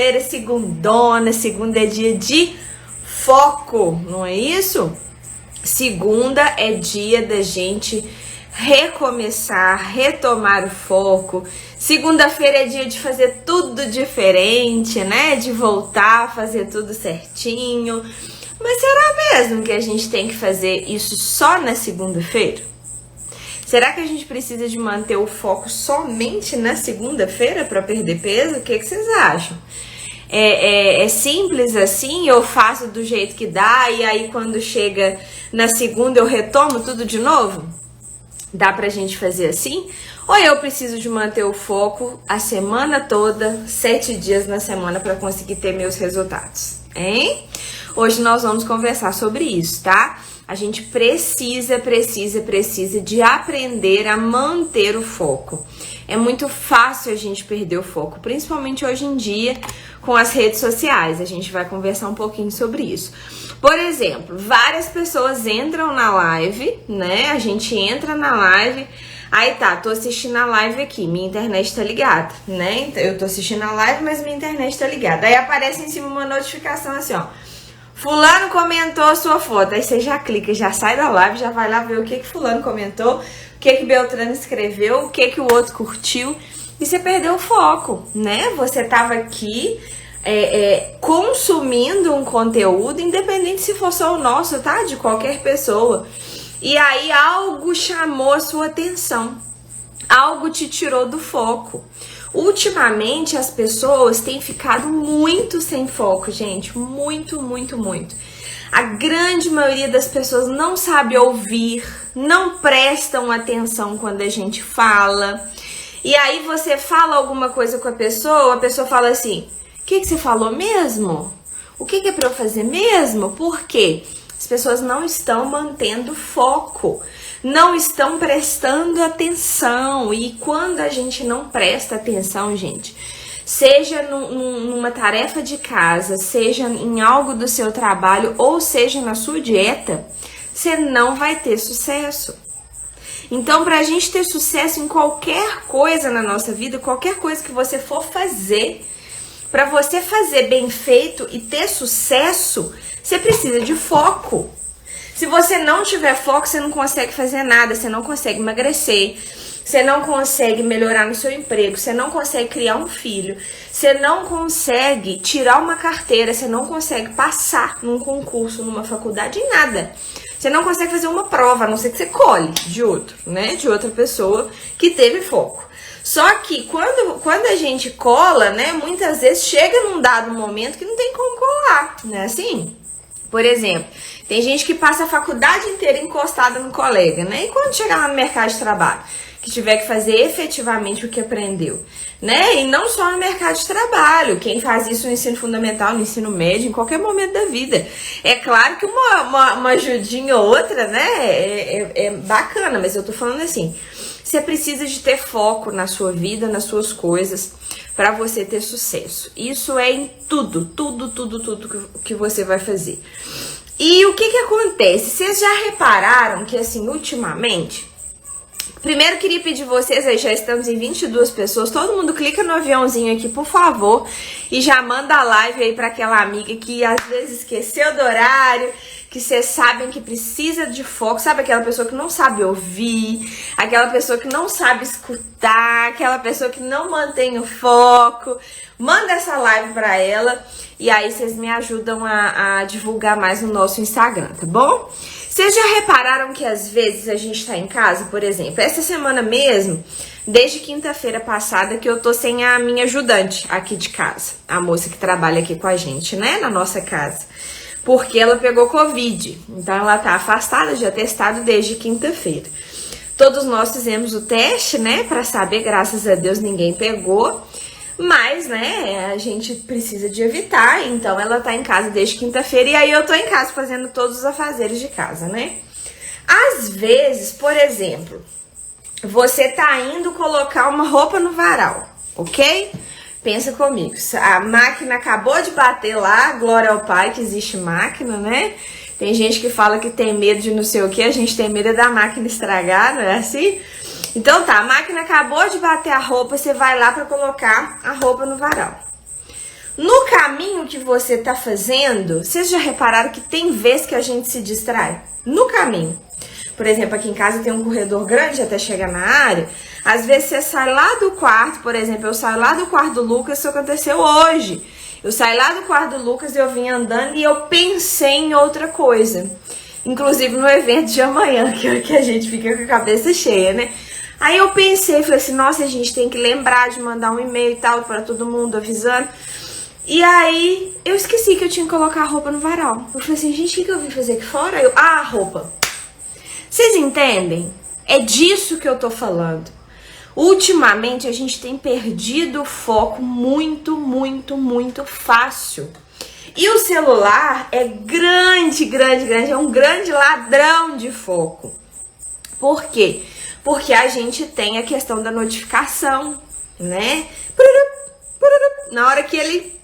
quinta-feira, segundona, segunda é dia de foco, não é isso? Segunda é dia da gente recomeçar, retomar o foco. Segunda-feira é dia de fazer tudo diferente, né? De voltar a fazer tudo certinho. Mas será mesmo que a gente tem que fazer isso só na segunda-feira? Será que a gente precisa de manter o foco somente na segunda-feira para perder peso? O que vocês acham? É simples assim? Eu faço do jeito que dá e aí quando chega na segunda eu retomo tudo de novo? Dá pra gente fazer assim? Ou eu preciso de manter o foco a semana toda, 7 dias na semana para conseguir ter meus resultados, hein? Hoje nós vamos conversar sobre isso, tá? A gente precisa de aprender a manter o foco. É muito fácil a gente perder o foco, principalmente hoje em dia com as redes sociais. A gente vai conversar um pouquinho sobre isso. Por exemplo, várias pessoas entram na live, né? A gente entra na live, aí tá, tô assistindo a live aqui, minha internet tá ligada, né? Eu tô assistindo a live, mas minha internet tá ligada. Aí aparece em cima uma notificação assim, ó. Fulano comentou a sua foto. Aí você já clica, já sai da live, já vai lá ver o que fulano comentou, o que Beltrano escreveu, o que o outro curtiu. E você perdeu o foco, né? Você tava aqui consumindo um conteúdo, independente se for só o nosso, tá? De qualquer pessoa. E aí algo chamou a sua atenção. Algo te tirou do foco. Ultimamente as pessoas têm ficado muito sem foco, gente, muito. A grande maioria das pessoas não sabe ouvir, não prestam atenção quando a gente fala. E aí você fala alguma coisa com a pessoa fala assim: o que você falou mesmo? O que é pra eu fazer mesmo? Por quê? As pessoas não estão mantendo foco, não estão prestando atenção. E quando a gente não presta atenção, gente, seja numa tarefa de casa, seja em algo do seu trabalho, ou seja na sua dieta, você não vai ter sucesso. Então, pra gente ter sucesso em qualquer coisa na nossa vida, qualquer coisa que você for fazer, pra você fazer bem feito e ter sucesso, você precisa de foco. Se você não tiver foco, você não consegue fazer nada, você não consegue emagrecer, você não consegue melhorar no seu emprego, você não consegue criar um filho, você não consegue tirar uma carteira, você não consegue passar num concurso, numa faculdade, em nada. Você não consegue fazer uma prova, a não ser que você colhe de outro, né? De outra pessoa que teve foco. Só que quando a gente cola, né? Muitas vezes chega num dado momento que não tem como colar, né? Assim, por exemplo, tem gente que passa a faculdade inteira encostada no colega, né? E quando chegar lá no mercado de trabalho, que tiver que fazer efetivamente o que aprendeu, né? E não só no mercado de trabalho, quem faz isso no ensino fundamental, no ensino médio, em qualquer momento da vida. É claro que uma ajudinha ou outra, né? É bacana, mas eu tô falando assim, você precisa de ter foco na sua vida, nas suas coisas, para você ter sucesso. Isso é em tudo que você vai fazer. E o que acontece? Vocês já repararam que, assim, ultimamente... Primeiro, queria pedir vocês, aí já estamos em 22 pessoas, todo mundo clica no aviãozinho aqui, por favor, e já manda a live aí para aquela amiga que às vezes esqueceu do horário, que vocês sabem que precisa de foco, sabe aquela pessoa que não sabe ouvir, aquela pessoa que não sabe escutar, aquela pessoa que não mantém o foco. Manda essa live para ela e aí vocês me ajudam a divulgar mais no nosso Instagram, tá bom? Vocês já repararam que às vezes a gente tá em casa, por exemplo, essa semana mesmo, desde quinta-feira passada que eu tô sem a minha ajudante aqui de casa, a moça que trabalha aqui com a gente, né, na nossa casa, porque ela pegou Covid, então ela tá afastada de atestado desde quinta-feira. Todos nós fizemos o teste, né, pra saber, graças a Deus ninguém pegou, mas, né, a gente precisa de evitar, então ela tá em casa desde quinta-feira e aí eu tô em casa fazendo todos os afazeres de casa, né? Às vezes, por exemplo, você tá indo colocar uma roupa no varal, ok? Pensa comigo, a máquina acabou de bater lá, glória ao Pai que existe máquina, né? Tem gente que fala que tem medo de não sei o que, a gente tem medo da máquina estragar, não é assim? Então tá, a máquina acabou de bater a roupa, você vai lá pra colocar a roupa no varal. No caminho que você tá fazendo, vocês já repararam que tem vezes que a gente se distrai? No caminho. Por exemplo, aqui em casa tem um corredor grande até chegar na área. Às vezes você sai lá do quarto, por exemplo, eu saio lá do quarto do Lucas, isso aconteceu hoje. Eu saí lá do quarto do Lucas, eu vim andando e eu pensei em outra coisa. Inclusive no evento de amanhã, que a gente fica com a cabeça cheia, né? Aí eu pensei, falei assim, nossa, a gente tem que lembrar de mandar um e-mail e tal pra todo mundo avisando. E aí eu esqueci que eu tinha que colocar a roupa no varal. Eu falei assim, gente, o que eu vim fazer aqui fora? A roupa. Vocês entendem? É disso que eu tô falando. Ultimamente a gente tem perdido o foco muito fácil. E o celular é grande, é um grande ladrão de foco. Por quê? Porque a gente tem a questão da notificação, né? Na hora que ele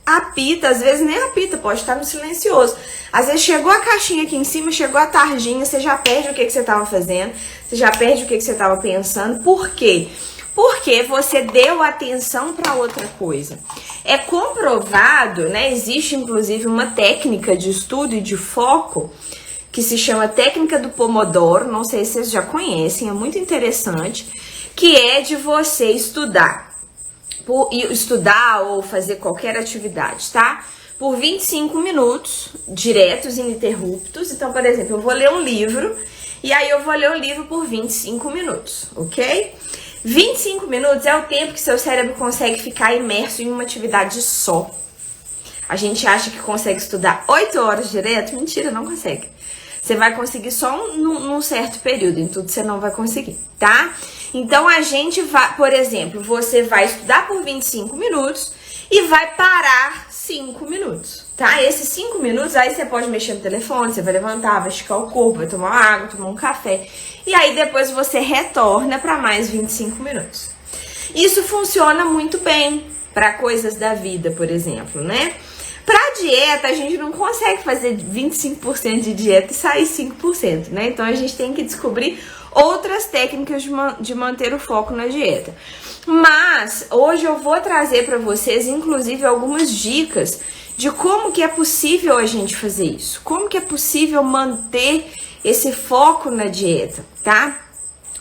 apita, às vezes nem apita, pode estar no silencioso. Às vezes chegou a caixinha aqui em cima, chegou a tarjinha, você já perde o que você estava fazendo, você já perde o que você estava pensando. Por quê? Porque você deu atenção para outra coisa. É comprovado, né? Existe inclusive uma técnica de estudo e de foco que se chama técnica do Pomodoro, não sei se vocês já conhecem, é muito interessante, que é de você estudar ou fazer qualquer atividade, tá? Por 25 minutos, diretos e ininterruptos. Então, por exemplo, eu vou ler um livro e aí eu vou ler o livro por 25 minutos, ok? 25 minutos é o tempo que seu cérebro consegue ficar imerso em uma atividade só. A gente acha que consegue estudar 8 horas direto? Mentira, não consegue. Você vai conseguir só num certo período, em tudo você não vai conseguir, tá? Então a gente vai, por exemplo, você vai estudar por 25 minutos e vai parar 5 minutos, tá? Esses 5 minutos, aí você pode mexer no telefone, você vai levantar, vai esticar o corpo, vai tomar uma água, tomar um café. E aí depois você retorna para mais 25 minutos. Isso funciona muito bem para coisas da vida, por exemplo, né? Pra dieta, a gente não consegue fazer 25% de dieta e sair 5%, né? Então a gente tem que descobrir outras técnicas de manter o foco na dieta. Mas hoje eu vou trazer para vocês, inclusive, algumas dicas de como que é possível a gente fazer isso. Como que é possível manter esse foco na dieta, tá?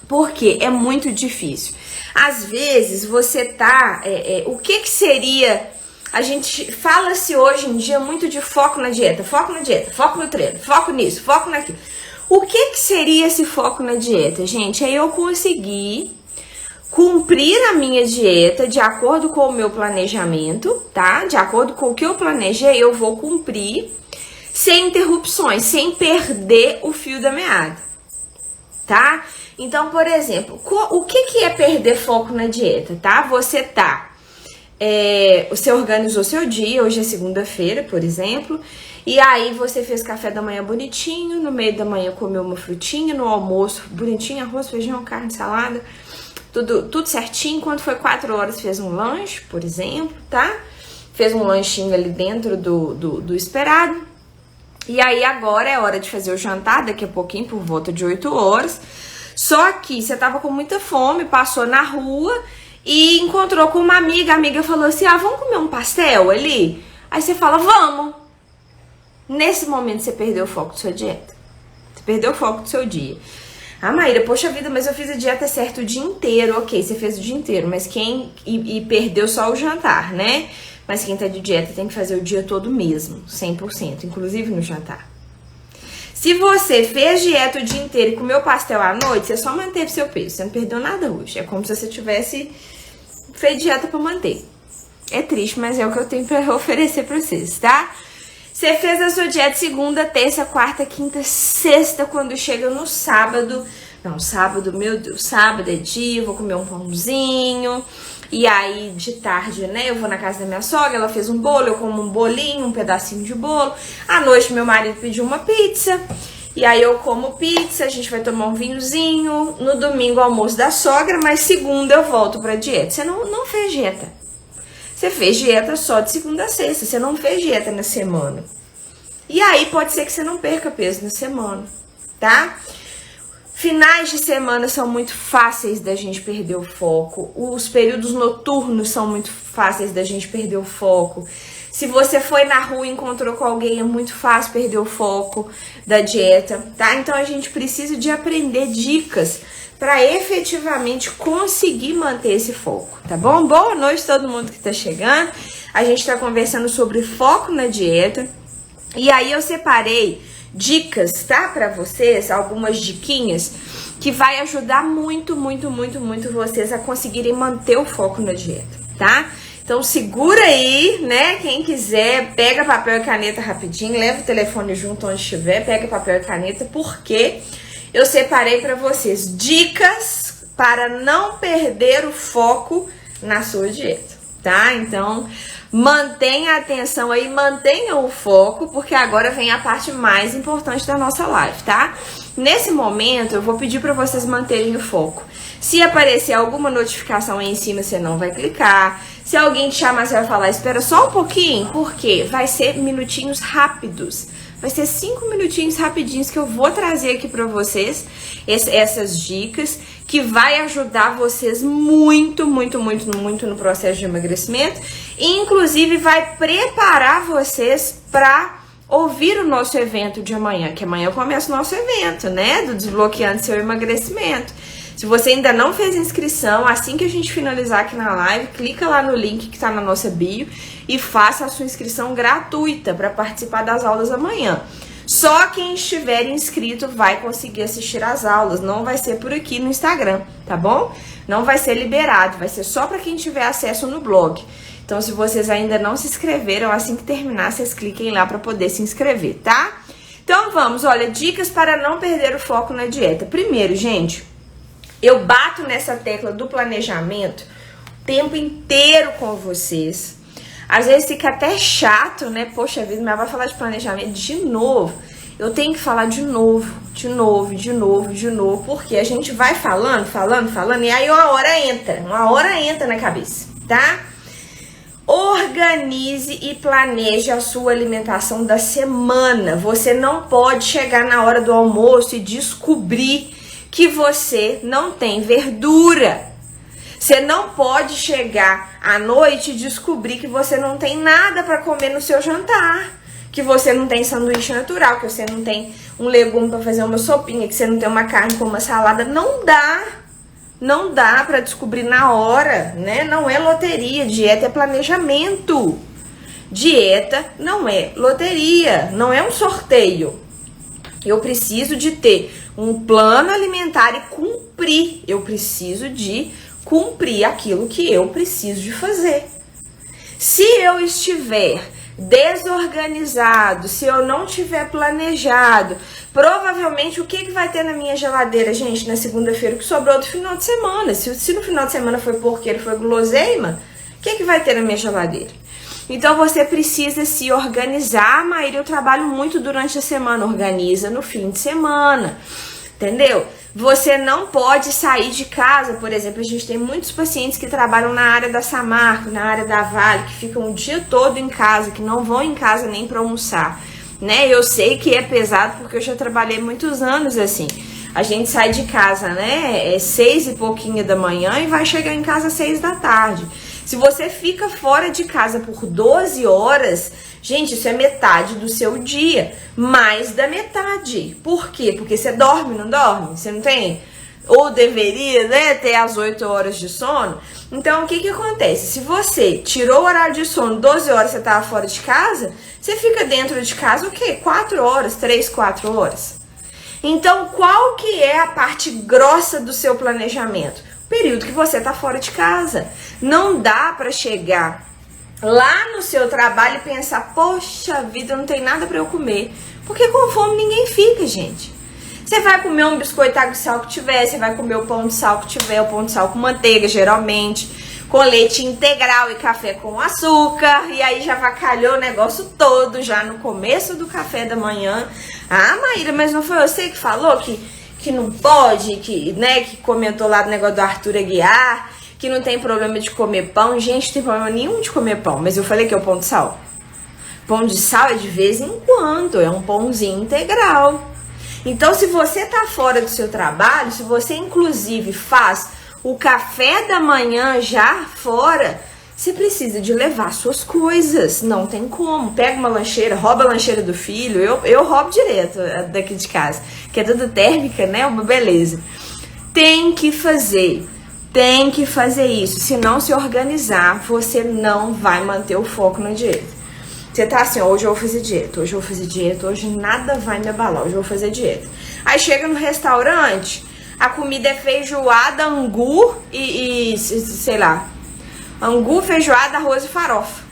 Porque é muito difícil. Às vezes você tá... o que seria... A gente fala-se hoje em dia muito de foco na dieta, foco no treino, foco nisso, foco naquilo. O que seria esse foco na dieta, gente? É eu conseguir cumprir a minha dieta de acordo com o meu planejamento, tá? De acordo com o que eu planejei, eu vou cumprir sem interrupções, sem perder o fio da meada, tá? Então, por exemplo, o que é perder foco na dieta, tá? Você organizou seu dia, hoje é segunda-feira, por exemplo, e aí você fez café da manhã bonitinho, no meio da manhã comeu uma frutinha, no almoço bonitinho, arroz, feijão, carne, salada, tudo certinho. Quando foi 4 horas fez um lanche, por exemplo, tá? Fez um lanchinho ali dentro do esperado. E aí agora é hora de fazer o jantar, daqui a pouquinho, por volta de 8 horas. Só que você tava com muita fome, passou na rua e encontrou com uma amiga. A amiga falou assim, vamos comer um pastel ali? Aí você fala, vamos. Nesse momento você perdeu o foco da sua dieta. Você perdeu o foco do seu dia. Maíra, poxa vida, mas eu fiz a dieta certa o dia inteiro. Ok, você fez o dia inteiro, mas e perdeu só o jantar, né? Mas quem tá de dieta tem que fazer o dia todo mesmo, 100%, inclusive no jantar. Se você fez dieta o dia inteiro e comeu pastel à noite, você só manteve seu peso, você não perdeu nada hoje. É como se você tivesse feito dieta pra manter. É triste, mas é o que eu tenho pra oferecer pra vocês, tá? Você fez a sua dieta segunda, terça, quarta, quinta, sexta, quando chega no sábado. Não, sábado, meu Deus, sábado é dia, eu vou comer um pãozinho. E aí, de tarde, né, eu vou na casa da minha sogra, ela fez um bolo, eu como um bolinho, um pedacinho de bolo. À noite, meu marido pediu uma pizza. E aí eu como pizza, a gente vai tomar um vinhozinho. No domingo, almoço da sogra, mas segunda eu volto pra dieta. Você não fez dieta. Você fez dieta só de segunda a sexta, você não fez dieta na semana. E aí pode ser que você não perca peso na semana, tá? Finais de semana são muito fáceis da gente perder o foco. Os períodos noturnos são muito fáceis da gente perder o foco. Se você foi na rua e encontrou com alguém, é muito fácil perder o foco da dieta, tá? Então a gente precisa de aprender dicas para efetivamente conseguir manter esse foco, tá bom? Boa noite a todo mundo que tá chegando. A gente tá conversando sobre foco na dieta. E aí eu separei dicas, tá? Pra vocês, algumas diquinhas que vai ajudar muito vocês a conseguirem manter o foco na dieta, tá? Então segura aí, né? Quem quiser, pega papel e caneta rapidinho, leva o telefone junto onde estiver, pega papel e caneta, porque eu separei pra vocês dicas para não perder o foco na sua dieta, tá? Então mantenha a atenção aí, mantenha o foco, porque agora vem a parte mais importante da nossa live, tá? Nesse momento, eu vou pedir para vocês manterem o foco. Se aparecer alguma notificação aí em cima, você não vai clicar. Se alguém te chamar, você vai falar, espera só um pouquinho, porque vai ser minutinhos rápidos. Vai ser 5 minutinhos rapidinhos que eu vou trazer aqui para vocês essas dicas que vai ajudar vocês muito no processo de emagrecimento e inclusive vai preparar vocês para ouvir o nosso evento de amanhã, que amanhã começa o nosso evento, né, do Desbloqueando Seu Emagrecimento. Se você ainda não fez inscrição, assim que a gente finalizar aqui na live, clica lá no link que tá na nossa bio e faça a sua inscrição gratuita para participar das aulas amanhã. Só quem estiver inscrito vai conseguir assistir às aulas, não vai ser por aqui no Instagram, tá bom? Não vai ser liberado, vai ser só para quem tiver acesso no blog. Então, se vocês ainda não se inscreveram, assim que terminar, vocês cliquem lá para poder se inscrever, tá? Então, vamos, olha, dicas para não perder o foco na dieta. Primeiro, gente, eu bato nessa tecla do planejamento o tempo inteiro com vocês. Às vezes fica até chato, né? Poxa vida, mas vai falar de planejamento de novo. Eu tenho que falar de novo, porque a gente vai falando, e aí uma hora entra na cabeça, tá? Organize e planeje a sua alimentação da semana. Você não pode chegar na hora do almoço e descobrir que você não tem verdura. Você não pode chegar à noite e descobrir que você não tem nada para comer no seu jantar, que você não tem sanduíche natural, que você não tem um legume para fazer uma sopinha, que você não tem uma carne com uma salada. Não dá para descobrir na hora, né? Não é loteria, dieta é planejamento. Dieta não é loteria, não é um sorteio. Eu preciso de ter um plano alimentar e cumprir. Eu preciso de cumprir aquilo que eu preciso de fazer. Se eu estiver desorganizado, se eu não tiver planejado, provavelmente o que vai ter na minha geladeira, gente, na segunda-feira que sobrou do final de semana? Se no final de semana foi porqueiro, foi guloseima, o que vai ter na minha geladeira? Então você precisa se organizar, Maíra, eu trabalho muito durante a semana, organiza no fim de semana, entendeu? Você não pode sair de casa, por exemplo, a gente tem muitos pacientes que trabalham na área da Samarco, na área da Vale, que ficam o dia todo em casa, que não vão em casa nem para almoçar, né? Eu sei que é pesado porque eu já trabalhei muitos anos assim. A gente sai de casa, né? É 6 e pouquinho da manhã e vai chegar em casa às 6 da tarde. Se você fica fora de casa por 12 horas, gente, isso é metade do seu dia, mais da metade. Por quê? Porque você dorme, não dorme? Você não tem? Ou deveria, né, ter as 8 horas de sono? Então, o que acontece? Se você tirou o horário de sono, 12 horas você estava fora de casa, você fica dentro de casa o quê? 4 horas, 3, 4 horas. Então, qual que é a parte grossa do seu planejamento? O período que você está fora de casa. Não dá para chegar lá no seu trabalho e pensar, poxa vida, não tem nada para eu comer. Porque com fome ninguém fica, gente. Você vai comer um biscoito água e sal que tiver, você vai comer o pão de sal que tiver, o pão de sal com manteiga, geralmente, com leite integral e café com açúcar, e aí já avacalhou o negócio todo, já no começo do café da manhã. Ah, Maíra, mas não foi você que falou que não pode, que comentou lá do negócio do Arthur Aguiar, que não tem problema de comer pão. Gente, não tem problema nenhum de comer pão, mas eu falei que é o pão de sal. Pão de sal é de vez em quando, é um pãozinho integral. Então, se você tá fora do seu trabalho, se você inclusive faz o café da manhã já fora, você precisa de levar suas coisas, não tem como. Pega uma lancheira, rouba a lancheira do filho, eu roubo direto daqui de casa, que é tudo térmica, né? Uma beleza. Tem que fazer isso. Se não se organizar, você não vai manter o foco na dieta. Você tá assim, hoje eu vou fazer dieta, hoje nada vai me abalar, hoje eu vou fazer dieta. Aí chega no restaurante, a comida é feijoada, angu e sei lá, angu, feijoada, arroz e farofa.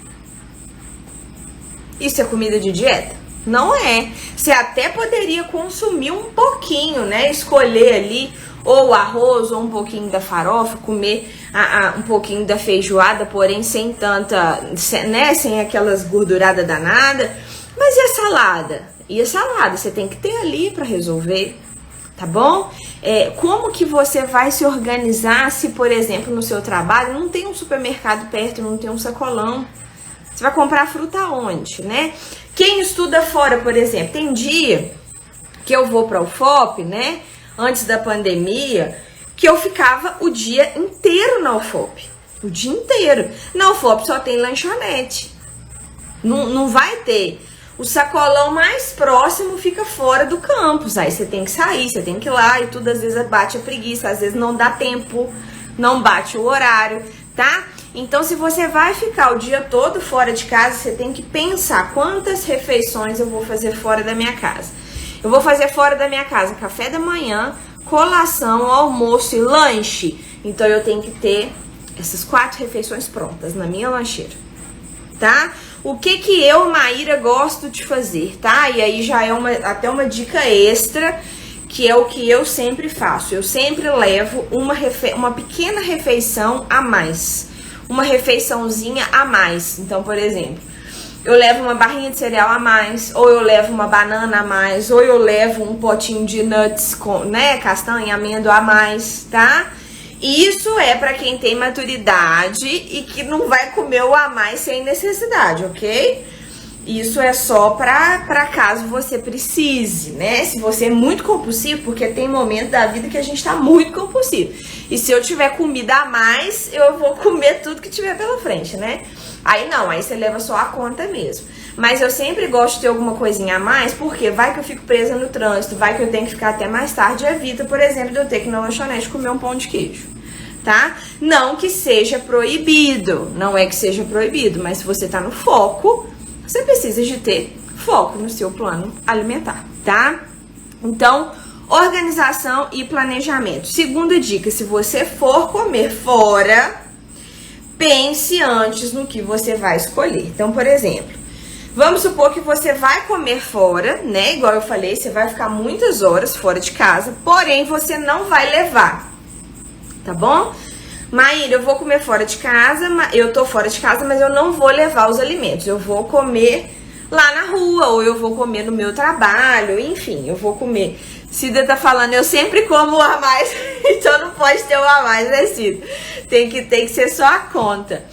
Isso é comida de dieta? Não é. Você até poderia consumir um pouquinho, né? Escolher ali ou arroz ou um pouquinho da farofa, comer um pouquinho da feijoada, porém sem tanta, né? Sem aquelas gorduradas danadas. Mas e a salada? E a salada? Você tem que ter ali para resolver, tá bom? Como que você vai se organizar se, por exemplo, no seu trabalho não tem um supermercado perto, não tem um sacolão? Você vai comprar fruta onde, né? Quem estuda fora, por exemplo, tem dia que eu vou para o UFOP, né? Antes da pandemia, que eu ficava o dia inteiro na UFOP. O dia inteiro. Na UFOP só tem lanchonete. Não vai ter. O sacolão mais próximo fica fora do campus. Aí você tem que sair, você tem que ir lá e tudo. Às vezes bate a preguiça, às vezes não dá tempo, não bate o horário, tá? Então, se você vai ficar o dia todo fora de casa, você tem que pensar quantas refeições eu vou fazer fora da minha casa. Eu vou fazer fora da minha casa café da manhã, colação, almoço e lanche. Então, eu tenho que ter essas 4 refeições prontas na minha lancheira, tá? O que eu, Maíra, gosto de fazer, tá? E aí já é até uma dica extra, que é o que eu sempre faço. Eu sempre levo uma pequena refeição a mais. Uma refeiçãozinha a mais. Então, por exemplo, eu levo uma barrinha de cereal a mais, ou eu levo uma banana a mais, ou eu levo um potinho de nuts com, né, castanha, amêndoa a mais, tá? Isso é para quem tem maturidade e que não vai comer o a mais sem necessidade, ok? Isso é só para caso você precise, né? Se você é muito compulsivo, porque tem momento da vida que a gente tá muito compulsivo. E se eu tiver comida a mais, eu vou comer tudo que tiver pela frente, né? Aí não, aí você leva só a conta mesmo. Mas eu sempre gosto de ter alguma coisinha a mais, porque vai que eu fico presa no trânsito, vai que eu tenho que ficar até mais tarde, evita, por exemplo, de eu ter que ir na lanchonete comer um pão de queijo, tá? Não que seja proibido, não é que seja proibido, mas se você tá no foco, você precisa de ter foco no seu plano alimentar, tá? Então, organização e planejamento. Segunda dica, se você for comer fora, pense antes no que você vai escolher. Então, por exemplo, vamos supor que você vai comer fora, né? Igual eu falei, você vai ficar muitas horas fora de casa, porém você não vai levar, tá bom? Maíra, eu vou comer fora de casa, eu tô fora de casa, mas eu não vou levar os alimentos. Eu vou comer lá na rua, ou eu vou comer no meu trabalho, enfim, eu vou comer. Cida tá falando, eu sempre como o a mais, então não pode ter o a mais, né, Cida? Tem que ser só a conta.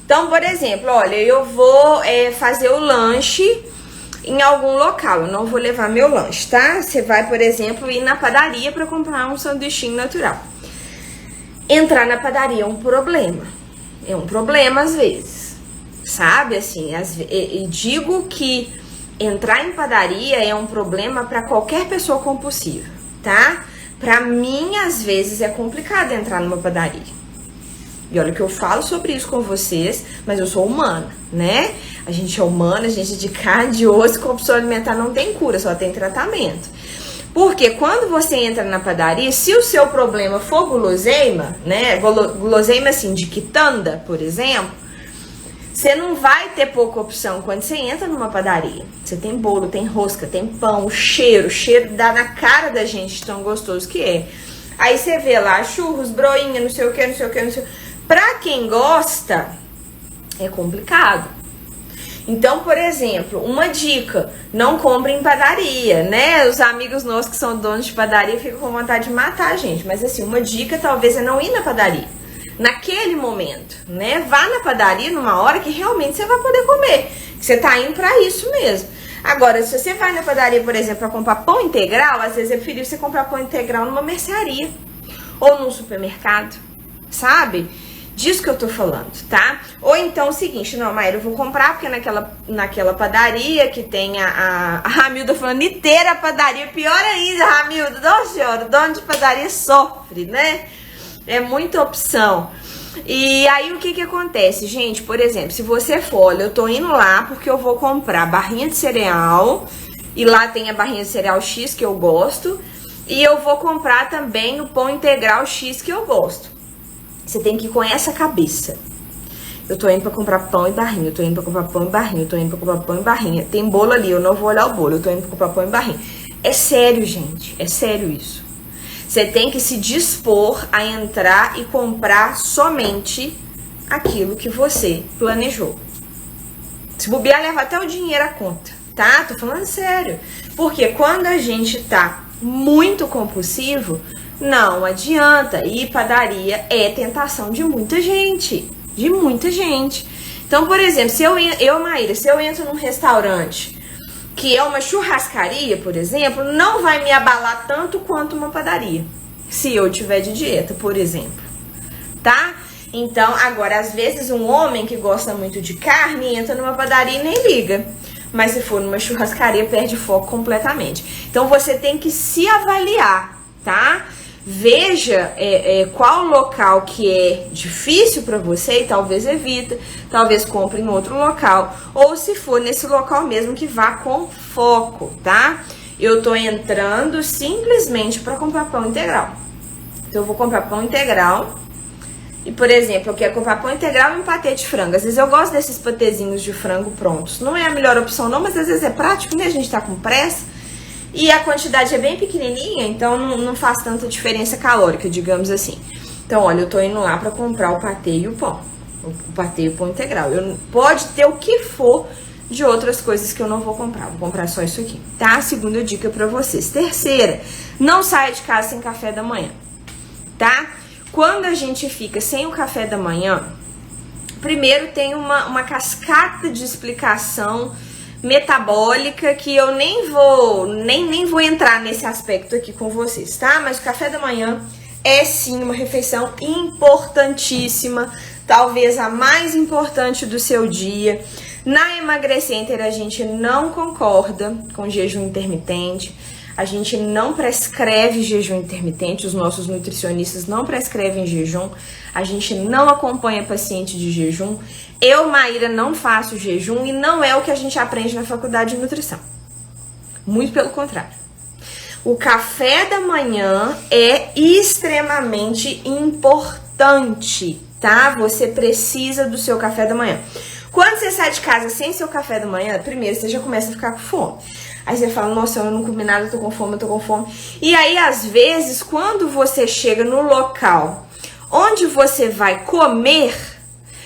Então, por exemplo, olha, eu vou fazer o lanche em algum local, eu não vou levar meu lanche, tá? Você vai, por exemplo, ir na padaria para comprar um sanduichinho natural. Entrar na padaria é um problema às vezes, sabe, assim, e digo que entrar em padaria é um problema para qualquer pessoa compulsiva, tá? Pra mim, às vezes, é complicado entrar numa padaria. E olha que eu falo sobre isso com vocês, mas eu sou humana, né? A gente é humana, a gente é de carne, de osso, compulsão alimentar não tem cura, só tem tratamento. Porque quando você entra na padaria, se o seu problema for guloseima, né? Guloseima assim, de quitanda, por exemplo, você não vai ter pouca opção quando você entra numa padaria. Você tem bolo, tem rosca, tem pão, o cheiro dá na cara da gente tão gostoso que é. Aí você vê lá churros, broinha, não sei o que, não sei o que, não sei o que. Pra quem gosta, é complicado. Então, por exemplo, uma dica, não compre em padaria, né? Os amigos nossos que são donos de padaria ficam com vontade de matar a gente. Mas assim, uma dica talvez é não ir na padaria naquele momento, né? Vá na padaria numa hora que realmente você vai poder comer. Você tá indo pra isso mesmo. Agora, se você vai na padaria, por exemplo, para comprar pão integral, às vezes é preferível você comprar pão integral numa mercearia ou num supermercado, sabe? Disso que eu tô falando, tá? Ou então o seguinte, não, Maíra, eu vou comprar porque naquela padaria que tem a Ramilda falando inteira a padaria, pior ainda, Ramilda, nossa senhora, o dono de padaria sofre, né? É muita opção. E aí o que acontece, gente? Por exemplo, se você for, olha, eu tô indo lá porque eu vou comprar barrinha de cereal, e lá tem a barrinha de cereal X que eu gosto, e eu vou comprar também o pão integral X que eu gosto. Você tem que ir com essa cabeça. Eu tô indo pra comprar pão e barrinha, eu tô indo pra comprar pão e barrinha, eu tô indo pra comprar pão e barrinha. Tem bolo ali, eu não vou olhar o bolo, eu tô indo pra comprar pão e barrinha. É sério, gente, é sério isso. Você tem que se dispor a entrar e comprar somente aquilo que você planejou. Se bobear, leva até o dinheiro à conta, tá? Tô falando sério. Porque quando a gente tá muito compulsivo, não adianta. Ir padaria é tentação de muita gente. De muita gente. Então, por exemplo, se Maíra, se eu entro num restaurante que é uma churrascaria, por exemplo, não vai me abalar tanto quanto uma padaria. Se eu tiver de dieta, por exemplo. Tá? Então, agora, às vezes um homem que gosta muito de carne entra numa padaria e nem liga. Mas se for numa churrascaria, perde foco completamente. Então, você tem que se avaliar, tá? Veja qual local que é difícil para você e talvez evita, talvez compre em outro local, ou se for nesse local mesmo que vá com foco, tá? Eu tô entrando simplesmente para comprar pão integral. Então eu vou comprar pão integral e, por exemplo, eu quero comprar pão integral e um patê de frango. Às vezes eu gosto desses patezinhos de frango prontos. Não é a melhor opção não, mas às vezes é prático, né? A gente tá com pressa. E a quantidade é bem pequenininha, então não faz tanta diferença calórica, digamos assim. Então, olha, eu tô indo lá pra comprar o patê e o pão. O patê e o pão integral. Pode ter o que for de outras coisas que eu não vou comprar. Vou comprar só isso aqui, tá? Segunda dica pra vocês. Terceira, não saia de casa sem café da manhã, tá? Quando a gente fica sem o café da manhã, primeiro tem uma cascata de explicação metabólica que eu nem vou entrar nesse aspecto aqui com vocês, tá? Mas o café da manhã é sim uma refeição importantíssima, talvez a mais importante do seu dia. Na Emagrecenter a gente não concorda com jejum intermitente, a gente não prescreve jejum intermitente, os nossos nutricionistas não prescrevem jejum, a gente não acompanha paciente de jejum. Eu, Maíra, não faço jejum e não é o que a gente aprende na faculdade de nutrição. Muito pelo contrário. O café da manhã é extremamente importante, tá? Você precisa do seu café da manhã. Quando você sai de casa sem seu café da manhã, primeiro você já começa a ficar com fome. Aí você fala, nossa, eu não comi nada, eu tô com fome, eu tô com fome. E aí, às vezes, quando você chega no local onde você vai comer,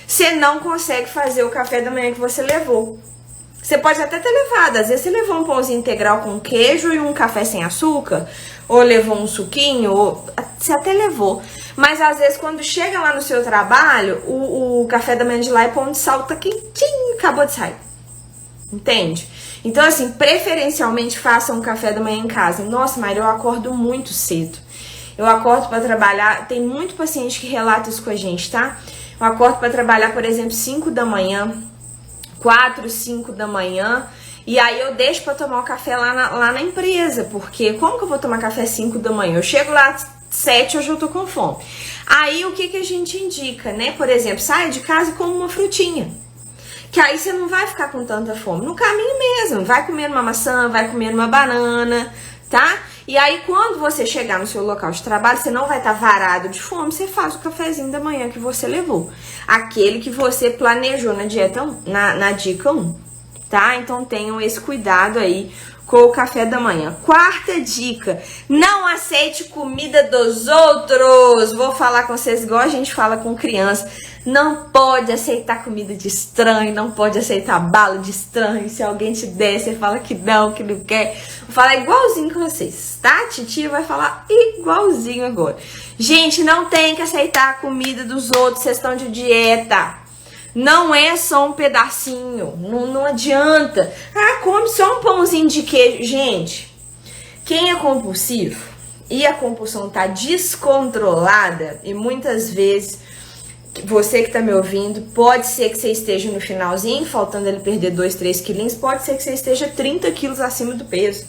você não consegue fazer o café da manhã que você levou. Você pode até ter levado, às vezes você levou um pãozinho integral com queijo e um café sem açúcar, ou levou um suquinho, ou você até levou. Mas às vezes quando chega lá no seu trabalho, o café da manhã de lá é pão de sal, tá quentinho, acabou de sair. Entende? Então assim, preferencialmente faça um café da manhã em casa. Nossa, Maíra, eu acordo muito cedo. Eu acordo para trabalhar, tem muito paciente que relata isso com a gente, tá? Eu acordo para trabalhar, por exemplo, 5 da manhã, 4, 5 da manhã, e aí eu deixo para tomar o café lá na empresa, porque como que eu vou tomar café 5 da manhã? Eu chego lá 7, hoje eu tô com fome. Aí o que a gente indica, né? Por exemplo, saia de casa e come uma frutinha, que aí você não vai ficar com tanta fome. No caminho mesmo, vai comendo uma maçã, vai comendo uma banana, tá? E aí, quando você chegar no seu local de trabalho, você não vai estar varado de fome, você faz o cafezinho da manhã que você levou. Aquele que você planejou na dieta, na dica 1, tá? Então, tenham esse cuidado aí com o café da manhã. Quarta dica, não aceite comida dos outros. Vou falar com vocês igual a gente fala com criança. Não pode aceitar comida de estranho, não pode aceitar bala de estranho. Se alguém te der, você fala que não quer. Vou falar igualzinho com vocês, tá? Titia vai falar igualzinho agora. Gente, não tem que aceitar a comida dos outros, vocês estão de dieta. Não é só um pedacinho, não adianta. Ah, come só um pãozinho de queijo. Gente, quem é compulsivo e a compulsão tá descontrolada, e muitas vezes você que tá me ouvindo, pode ser que você esteja no finalzinho, faltando ele perder 2, 3 quilinhos, pode ser que você esteja 30 quilos acima do peso.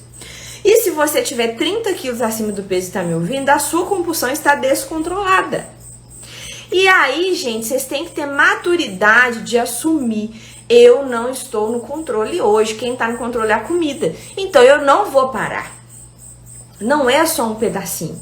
E se você tiver 30 quilos acima do peso e tá me ouvindo, a sua compulsão está descontrolada. E aí, gente, vocês têm que ter maturidade de assumir: eu não estou no controle hoje, quem tá no controle é a comida. Então eu não vou parar. Não é só um pedacinho.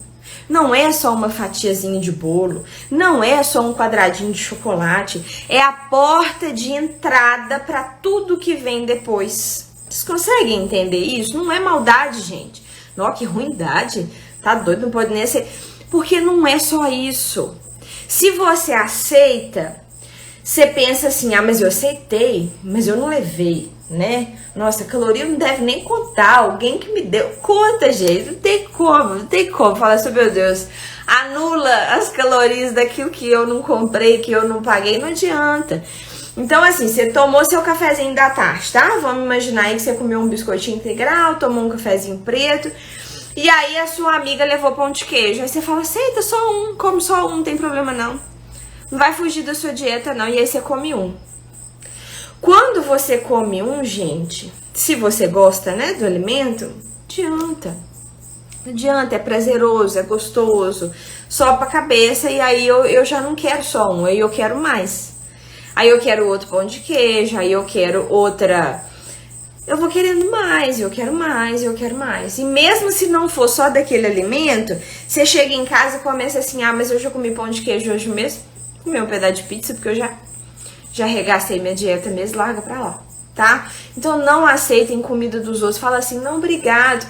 Não é só uma fatiazinha de bolo, não é só um quadradinho de chocolate, é a porta de entrada para tudo que vem depois. Vocês conseguem entender isso? Não é maldade, gente. Nossa, que ruindade. Tá doido, não pode nem ser. Porque não é só isso. Se você aceita, você pensa assim: ah, mas eu aceitei, mas eu não levei, né? Nossa, caloria não deve nem contar, alguém que me deu. Conta, gente, não tem como. Fala assim: meu Deus, anula as calorias daquilo que eu não comprei, que eu não paguei, não adianta. Então, assim, você tomou seu cafezinho da tarde, tá? Vamos imaginar aí que você comeu um biscoitinho integral, tomou um cafezinho preto, e aí a sua amiga levou pão de queijo. Aí você fala: aceita só um, come só um, não tem problema não. Não vai fugir da sua dieta não, e aí você come um. Quando você come um, gente, se você gosta, né, do alimento, adianta. Não adianta, é prazeroso, é gostoso, sopa a cabeça, e aí eu já não quero só um, aí eu quero mais. Aí eu quero outro pão de queijo, aí eu quero outra. Eu vou querendo mais, eu quero mais, eu quero mais. E mesmo se não for só daquele alimento, você chega em casa e começa assim: ah, mas eu já comi pão de queijo hoje mesmo, comi um pedaço de pizza, porque eu já regastei minha dieta mesmo, larga pra lá, tá? Então não aceitem comida dos outros, fala assim: não, obrigado.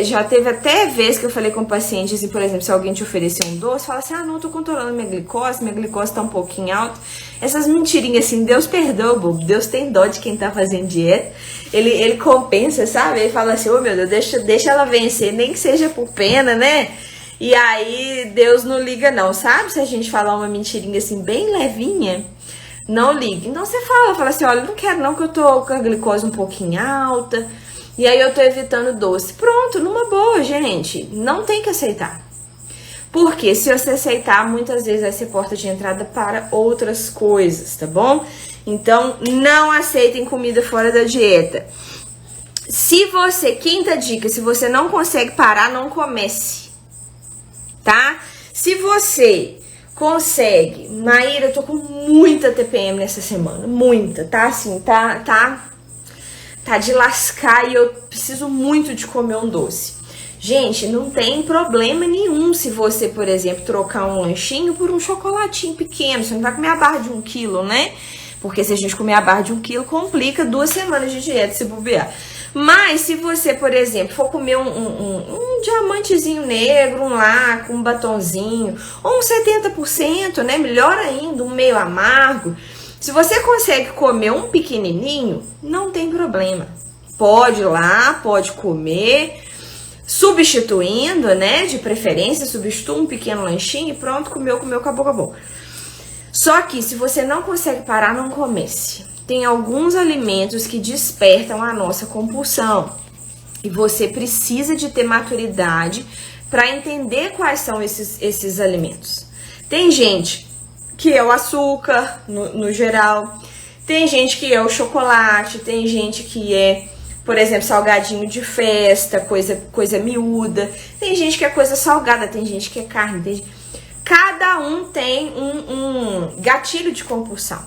Já teve até vez que eu falei com pacientes, assim, por exemplo, se alguém te oferecer um doce, fala assim: ah, não, eu tô controlando minha glicose tá um pouquinho alta. Essas mentirinhas assim, Deus perdoa, bobo, Deus tem dó de quem tá fazendo dieta, ele compensa, sabe? Ele fala assim: ô, meu Deus, deixa ela vencer, nem que seja por pena, né? E aí Deus não liga não, sabe? Se a gente falar uma mentirinha assim, bem levinha, não liga. Então você fala assim: olha, não quero não, que eu tô com a glicose um pouquinho alta, e aí eu tô evitando doce. Pronto, numa boa, gente. Não tem que aceitar. Porque se você aceitar, muitas vezes vai ser porta de entrada para outras coisas, tá bom? Então, não aceitem comida fora da dieta. Quinta dica, se você não consegue parar, não comece, tá? Se você consegue, Maíra, eu tô com muita TPM nessa semana, muita, tá? Assim, tá de lascar e eu preciso muito de comer um doce. Gente, não tem problema nenhum se você, por exemplo, trocar um lanchinho por um chocolatinho pequeno. Você não vai comer a barra de 1 quilo, né? Porque se a gente comer a barra de 1 quilo, complica 2 semanas de dieta se bobear. Mas se você, por exemplo, for comer um diamantezinho negro, lá com um batonzinho, ou um 70%, né? Melhor ainda, um meio amargo. Se você consegue comer um pequenininho, não tem problema. Pode ir lá, pode comer, substituindo, né? De preferência, substitua um pequeno lanchinho e pronto, comeu, acabou. Só que se você não consegue parar, não comece. Tem alguns alimentos que despertam a nossa compulsão. E você precisa de ter maturidade para entender quais são esses alimentos. Tem gente que é o açúcar, no geral. Tem gente que é o chocolate. Tem gente que é, por exemplo, salgadinho de festa, coisa miúda. Tem gente que é coisa salgada, tem gente que é carne. Cada um tem um gatilho de compulsão,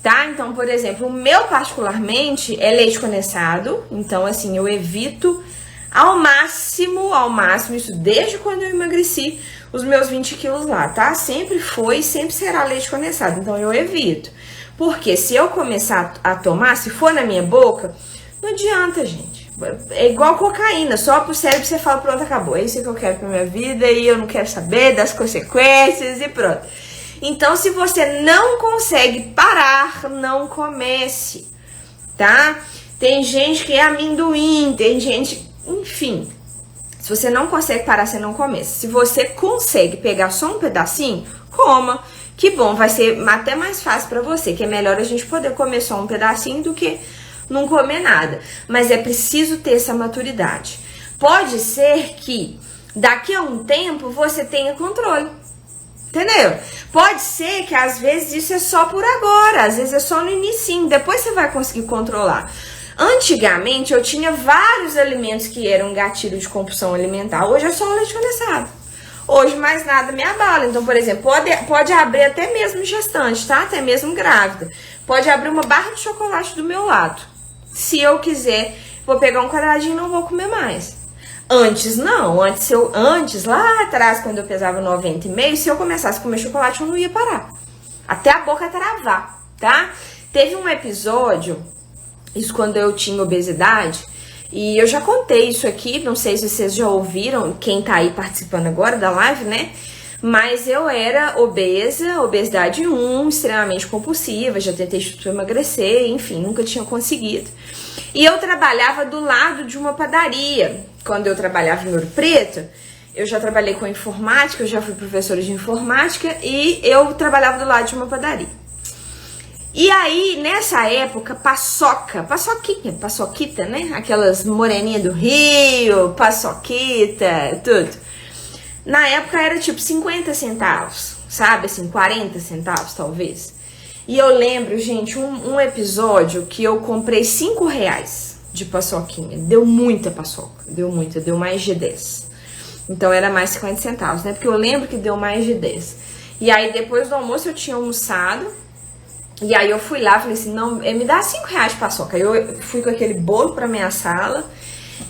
tá? Então, por exemplo, o meu particularmente é leite condensado. Então, assim, eu evito ao máximo, isso desde quando eu emagreci os meus 20 quilos lá, tá? Sempre foi e sempre será leite condensado. Então, eu evito. Porque se eu começar a tomar, se for na minha boca, não adianta, gente. É igual cocaína, só pro cérebro você fala: pronto, acabou. É isso que eu quero pra minha vida e eu não quero saber das consequências e pronto. Então, se você não consegue parar, não comece, tá? Tem gente que é amendoim, tem gente... Enfim, Se você não consegue parar, você não começa. Se você consegue pegar só um pedacinho, coma. Que bom, vai ser até mais fácil pra você, que é melhor a gente poder comer só um pedacinho do que não comer nada. Mas é preciso ter essa maturidade. Pode ser que daqui a um tempo você tenha controle. Entendeu? Pode ser que às vezes isso é só por agora, às vezes é só no inicinho, depois você vai conseguir controlar. Antigamente eu tinha vários alimentos que eram gatilho de compulsão alimentar, hoje é só o leite condensado. Hoje mais nada me abala. Então, por exemplo, pode abrir até mesmo gestante, tá? Até mesmo grávida. Pode abrir uma barra de chocolate do meu lado. Se eu quiser, vou pegar um quadradinho e não vou comer mais. Antes não, antes lá atrás, quando eu pesava 90,5, se eu começasse a comer chocolate, eu não ia parar. Até a boca travar, tá? Teve um episódio, isso quando eu tinha obesidade, e eu já contei isso aqui, não sei se vocês já ouviram, quem tá aí participando agora da live, né? Mas eu era obesa, obesidade 1, extremamente compulsiva, já tentei emagrecer, enfim, nunca tinha conseguido. E eu trabalhava do lado de uma padaria. Quando eu trabalhava em Ouro Preto, eu já trabalhei com informática, eu já fui professora de informática e eu trabalhava do lado de uma padaria. E aí, nessa época, paçoquita, né? Aquelas moreninhas do Rio, paçoquita, tudo. Na época era tipo 50 centavos, sabe? Assim, 40 centavos talvez. E eu lembro, gente, um episódio que eu comprei R$5 de paçoquinha. Deu muita paçoca, deu mais de 10. Então era mais 50 centavos, né? Porque eu lembro que deu mais de 10. E aí depois do almoço eu tinha almoçado. E aí eu fui lá, falei assim, não, me dá R$5 de paçoca. Eu fui com aquele bolo pra minha sala.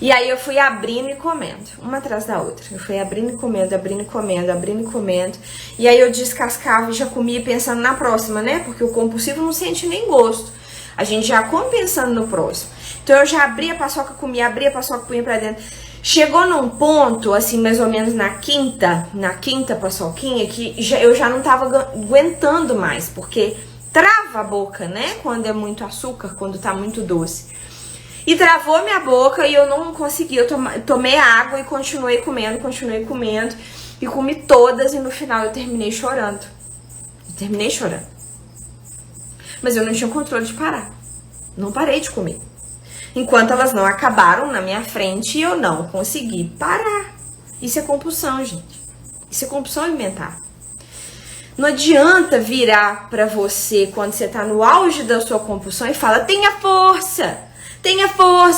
E aí eu fui abrindo e comendo, uma atrás da outra. Eu fui abrindo e comendo, abrindo e comendo, abrindo e comendo. E aí eu descascava e já comia pensando na próxima, né? Porque o compulsivo não sente nem gosto. A gente já come pensando no próximo. Então eu já abria a paçoca, comia, abria a paçoca, punha pra dentro. Chegou num ponto, assim, mais ou menos na quinta paçoquinha, que eu já não tava aguentando mais, porque trava a boca, né? Quando é muito açúcar, quando tá muito doce. E travou minha boca e eu não consegui. Eu tomei água e continuei comendo. E comi todas e no final eu terminei chorando. Mas eu não tinha controle de parar. Não parei de comer. Enquanto elas não acabaram na minha frente e eu não consegui parar. Isso é compulsão, gente. Isso é compulsão alimentar. Não adianta virar pra você quando você tá no auge da sua compulsão e fala, tenha força,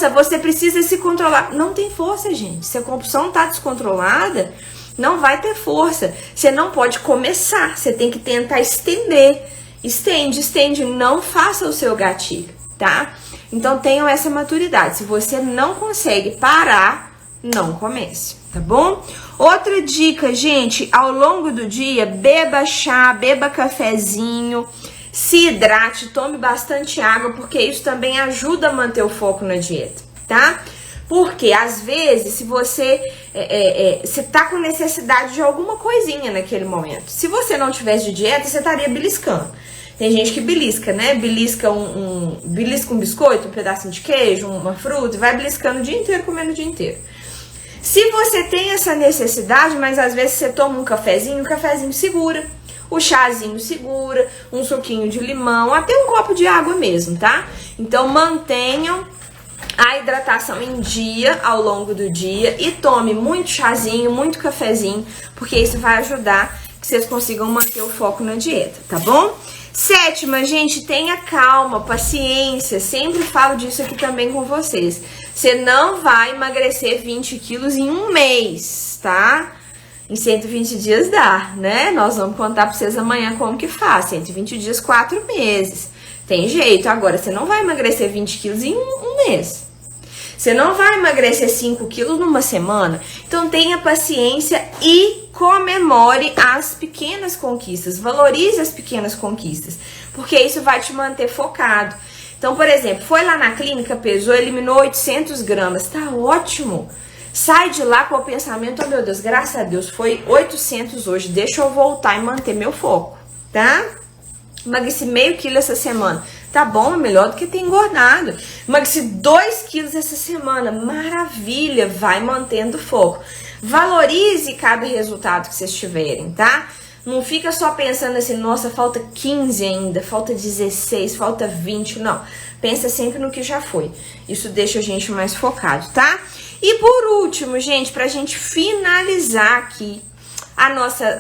você precisa se controlar. Não tem força, gente. Se a compulsão tá descontrolada, não vai ter força. Você não pode começar, você tem que tentar estender. Estende, não faça o seu gatilho, tá? Então tenham essa maturidade. Se você não consegue parar, não comece, tá bom? Outra dica, gente, ao longo do dia, beba chá, beba cafezinho, se hidrate, tome bastante água, porque isso também ajuda a manter o foco na dieta, tá? Porque às vezes, se você tá com necessidade de alguma coisinha naquele momento, se você não tivesse de dieta, você estaria beliscando. Tem gente que belisca, né? Belisca belisca um biscoito, um pedacinho de queijo, uma fruta, e vai beliscando o dia inteiro, comendo o dia inteiro. Se você tem essa necessidade, mas às vezes você toma um cafezinho, o cafezinho segura, o chazinho segura, um suquinho de limão, até um copo de água mesmo, tá? Então mantenham a hidratação em dia ao longo do dia e tome muito chazinho, muito cafezinho, porque isso vai ajudar que vocês consigam manter o foco na dieta, tá bom? Sétima, gente, tenha calma, paciência, sempre falo disso aqui também com vocês. Você não vai emagrecer 20 quilos em um mês, tá? Em 120 dias dá, né? Nós vamos contar pra vocês amanhã como que faz. 120 dias, 4 meses. Tem jeito. Agora, você não vai emagrecer 20 quilos em um mês. Você não vai emagrecer 5 quilos numa semana. Então, tenha paciência e comemore as pequenas conquistas. Valorize as pequenas conquistas. Porque isso vai te manter focado. Então, por exemplo, foi lá na clínica, pesou, eliminou 800 gramas. Tá ótimo. Sai de lá com o pensamento, oh meu Deus, graças a Deus, foi 800 hoje, deixa eu voltar e manter meu foco, tá? Emagreci meio quilo essa semana. Tá bom, é melhor do que ter engordado. Emagreci 2 quilos essa semana, maravilha, vai mantendo o foco. Valorize cada resultado que vocês tiverem, tá? Não fica só pensando assim, nossa, falta 15 ainda, falta 16, falta 20, não. Pensa sempre no que já foi. Isso deixa a gente mais focado, tá? E por último, gente, pra gente finalizar aqui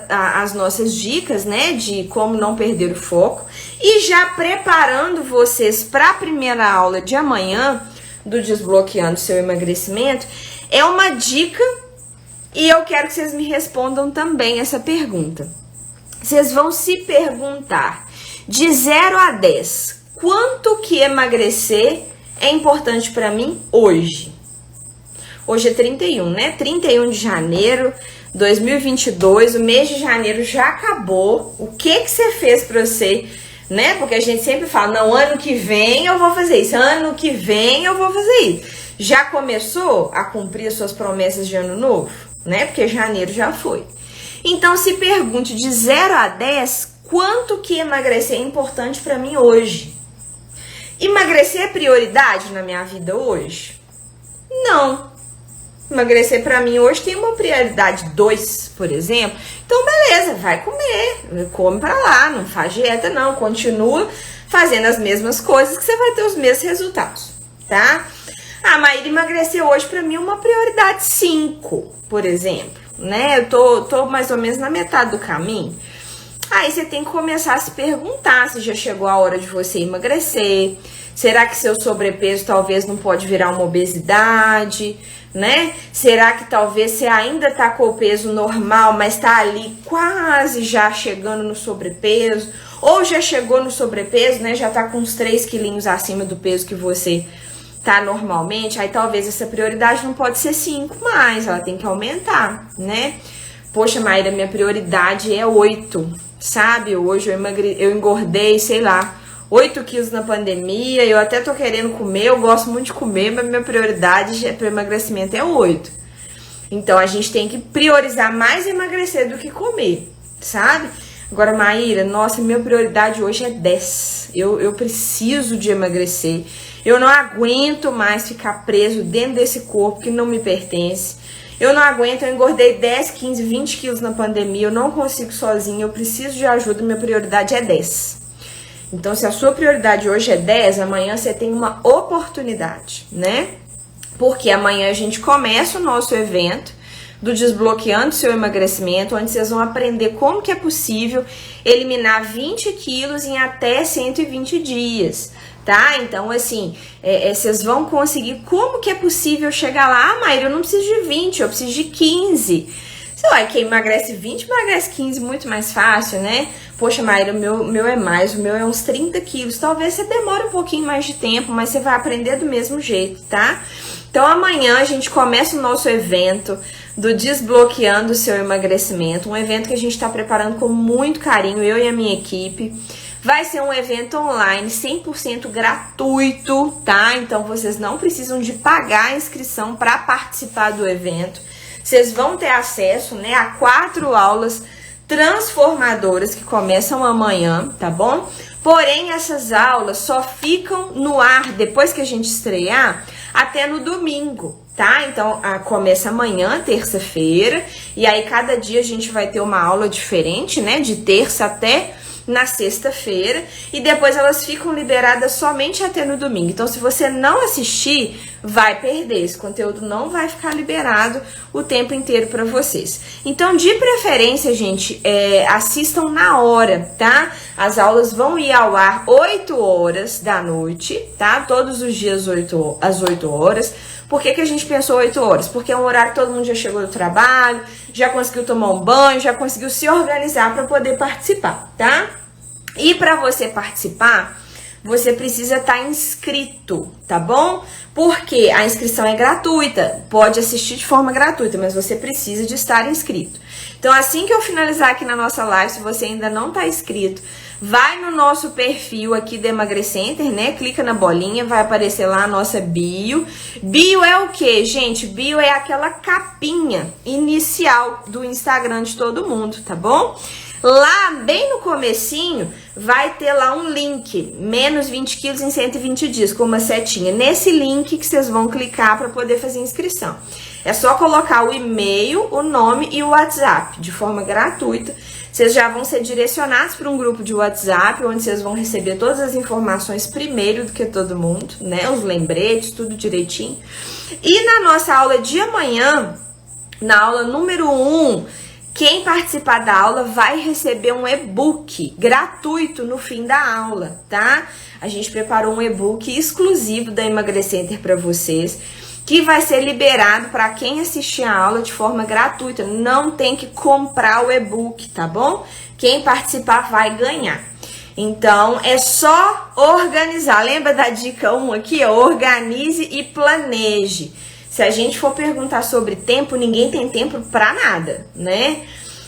as nossas dicas, né, de como não perder o foco e já preparando vocês para a primeira aula de amanhã do Desbloqueando Seu Emagrecimento, é uma dica e eu quero que vocês me respondam também essa pergunta. Vocês vão se perguntar, de 0 a 10, quanto que emagrecer é importante para mim hoje? Hoje é 31, né? 31 de janeiro 2022, o mês de janeiro já acabou. O que você fez pra você, né? Porque a gente sempre fala, não, ano que vem eu vou fazer isso, ano que vem eu vou fazer isso. Já começou a cumprir as suas promessas de ano novo, né? Porque janeiro já foi. Então se pergunte, de 0 a 10, quanto que emagrecer é importante pra mim hoje? Emagrecer é prioridade na minha vida hoje? Não. Emagrecer pra mim hoje tem uma prioridade 2, por exemplo. Então, beleza, vai comer. Come pra lá, não faz dieta não. Continua fazendo as mesmas coisas que você vai ter os mesmos resultados, tá? Ah, Maíra, emagrecer hoje pra mim é uma prioridade 5, por exemplo, né? Eu tô mais ou menos na metade do caminho. Aí você tem que começar a se perguntar se já chegou a hora de você emagrecer. Será que seu sobrepeso talvez não pode virar uma obesidade, né? Será que talvez você ainda tá com o peso normal, mas tá ali quase já chegando no sobrepeso? Ou já chegou no sobrepeso, né? Já tá com uns 3 quilinhos acima do peso que você tá normalmente. Aí talvez essa prioridade não pode ser 5 mais, ela tem que aumentar, né? Poxa, Maíra, minha prioridade é 8, sabe? Hoje eu engordei, sei lá, 8 quilos na pandemia, eu até tô querendo comer, eu gosto muito de comer, mas minha prioridade para emagrecimento é 8. Então, a gente tem que priorizar mais emagrecer do que comer, sabe? Agora, Maíra, nossa, minha prioridade hoje é 10. Eu preciso de emagrecer. Eu não aguento mais ficar preso dentro desse corpo que não me pertence. Eu não aguento, eu engordei 10, 15, 20 quilos na pandemia, eu não consigo sozinha, eu preciso de ajuda, minha prioridade é 10. Então, se a sua prioridade hoje é 10, amanhã você tem uma oportunidade, né? Porque amanhã a gente começa o nosso evento do Desbloqueando Seu Emagrecimento, onde vocês vão aprender como que é possível eliminar 20 quilos em até 120 dias, tá? Então, assim, vocês vão conseguir como que é possível chegar lá, ah, Maíra, eu não preciso de 20, eu preciso de 15. Sei lá, quem emagrece 20, emagrece 15 muito mais fácil, né? Poxa, Maíra, o meu é mais, o meu é uns 30 quilos. Talvez você demore um pouquinho mais de tempo, mas você vai aprender do mesmo jeito, tá? Então, amanhã a gente começa o nosso evento do Desbloqueando o Seu Emagrecimento. Um evento que a gente está preparando com muito carinho, eu e a minha equipe. Vai ser um evento online 100% gratuito, tá? Então, vocês não precisam de pagar a inscrição para participar do evento. Vocês vão ter acesso, né, a 4 aulas transformadoras que começam amanhã, tá bom? Porém, essas aulas só ficam no ar depois que a gente estrear até no domingo, tá? Então, começa amanhã, terça-feira, e aí cada dia a gente vai ter uma aula diferente, né? De terça até na sexta-feira, e depois elas ficam liberadas somente até no domingo. Então, se você não assistir, vai perder. Esse conteúdo não vai ficar liberado o tempo inteiro para vocês. Então, de preferência, gente, assistam na hora, tá? As aulas vão ir ao ar 8 horas da noite, tá? Todos os dias às 8 horas. Por que a gente pensou 8 horas? Porque é um horário que todo mundo já chegou do trabalho, já conseguiu tomar um banho, já conseguiu se organizar para poder participar, tá? E para você participar, você precisa estar inscrito, tá bom? Porque a inscrição é gratuita, pode assistir de forma gratuita, mas você precisa de estar inscrito. Então, assim que eu finalizar aqui na nossa live, se você ainda não está inscrito, Vai no nosso perfil aqui do Emagrecenter, né? Clica na bolinha, vai aparecer lá a nossa bio. Bio é o quê, gente? Bio é aquela capinha inicial do Instagram de todo mundo, tá bom? Lá, bem no comecinho, vai ter lá um link, menos 20 quilos em 120 dias, com uma setinha. Nesse link que vocês vão clicar para poder fazer inscrição. É só colocar o e-mail, o nome e o WhatsApp, de forma gratuita. Vocês já vão ser direcionados para um grupo de WhatsApp, onde vocês vão receber todas as informações primeiro do que todo mundo, né? Os lembretes, tudo direitinho. E na nossa aula de amanhã, na aula número 1, quem participar da aula vai receber um e-book gratuito no fim da aula, tá? A gente preparou um e-book exclusivo da Emagrecenter para vocês, que vai ser liberado para quem assistir a aula de forma gratuita. Não tem que comprar o e-book, tá bom? Quem participar vai ganhar. Então, é só organizar. Lembra da dica 1 aqui? Organize e planeje. Se a gente for perguntar sobre tempo, ninguém tem tempo para nada, né?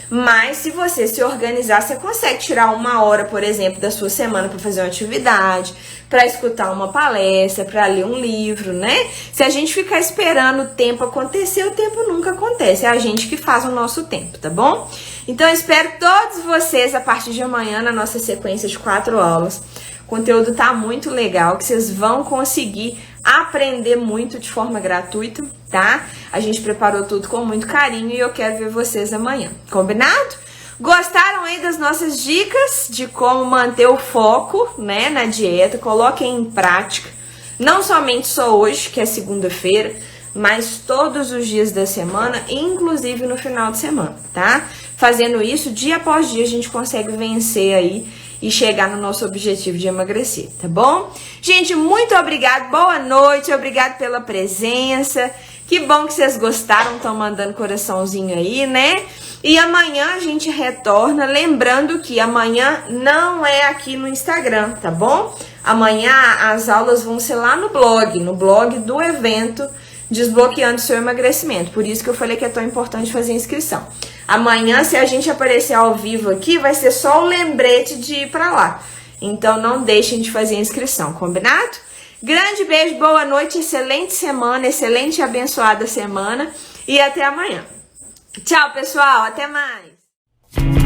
Mas se você se organizar, você consegue tirar 1 hora, por exemplo, da sua semana para fazer uma atividade, para escutar uma palestra, para ler um livro, né? Se a gente ficar esperando o tempo acontecer, o tempo nunca acontece. É a gente que faz o nosso tempo, tá bom? Então, eu espero todos vocês a partir de amanhã na nossa sequência de 4 aulas. O conteúdo tá muito legal, que vocês vão conseguir aprender muito de forma gratuita, tá? A gente preparou tudo com muito carinho e eu quero ver vocês amanhã. Combinado? Gostaram aí das nossas dicas de como manter o foco, né, na dieta? Coloquem em prática, não somente só hoje, que é segunda-feira, mas todos os dias da semana, inclusive no final de semana, tá? Fazendo isso, dia após dia, a gente consegue vencer aí e chegar no nosso objetivo de emagrecer, tá bom? Gente, muito obrigada, boa noite, obrigado pela presença. Que bom que vocês gostaram, estão mandando coraçãozinho aí, né? E amanhã a gente retorna, lembrando que amanhã não é aqui no Instagram, tá bom? Amanhã as aulas vão ser lá no blog do evento Desbloqueando Seu Emagrecimento. Por isso que eu falei que é tão importante fazer inscrição. Amanhã, se a gente aparecer ao vivo aqui, vai ser só o lembrete de ir pra lá. Então, não deixem de fazer a inscrição, combinado? Grande beijo, boa noite, excelente semana, excelente e abençoada semana. E até amanhã. Tchau, pessoal, até mais.